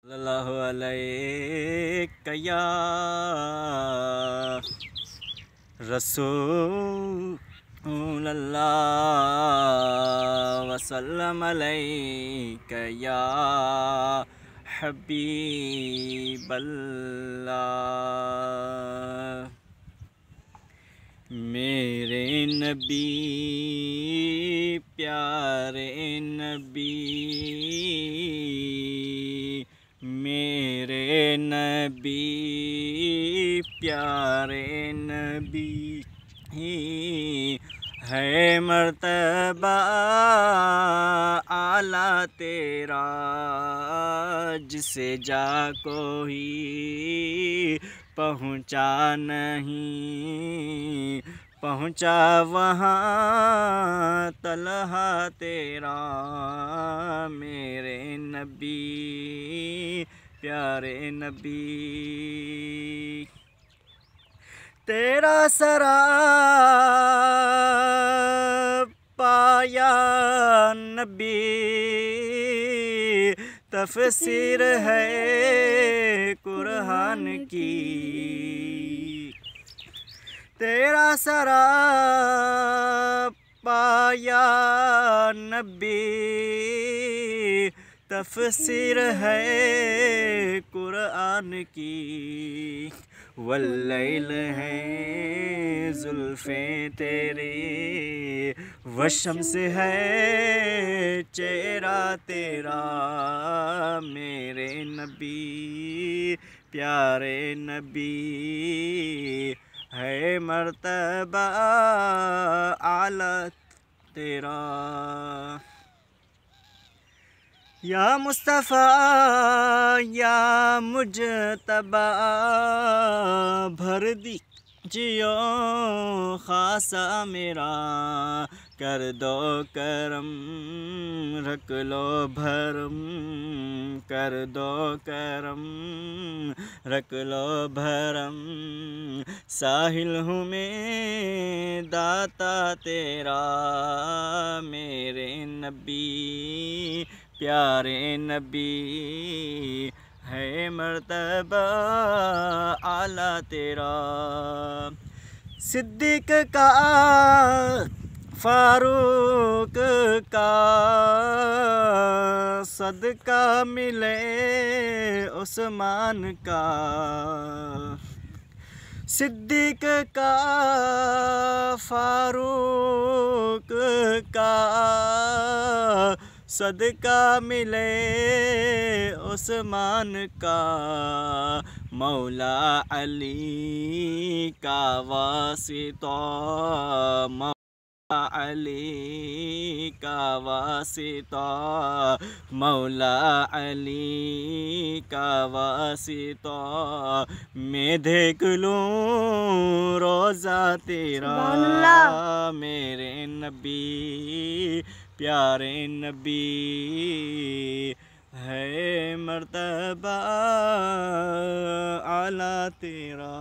सल्लल्लाहु अलैका या रसूल अल्लाह वसल्लम अलैका या हबीब अल्लाह। मेरे नबी प्यारे नबी, मेरे नबी प्यारे नबी, है मर्तबा आला तेरा, जिसे जा कोई पहुँचा नहीं, पहुँचा वहाँ तलहा तेरा। मेरे नबी प्यारे नबी, तेरा सराप पाया नबी, तफसीर है कुरान की। तेरा सराप पाया नबी, तफसीर है कुरान की। वल्लैल है जुल्फ़े तेरी, वशम्स है चेहरा तेरा। मेरे नबी प्यारे नबी, है मर्तबा आला तेरा। या मुस्तफ़ा या मुजतबा, भर दीजियो खासा मेरा। कर दो करम रख लो भरम, कर दो करम रख लो भरम। साहिल हूँ मैं दाता तेरा, मेरे नबी प्यारे नबी, है मर्तबा आला तेरा। सिद्दीक का फारूक का सदका मिले उस्मान का। सिद्दीक का फारूक का सदका मिले उस्मान का। मौला अली का वासिता, मौला अली का वासिता, मौला अली का वासिता। मैं देख लूँ रोज़ा तेरा, मेरे नबी प्यारे नबी, है मर्तबा आला तेरा।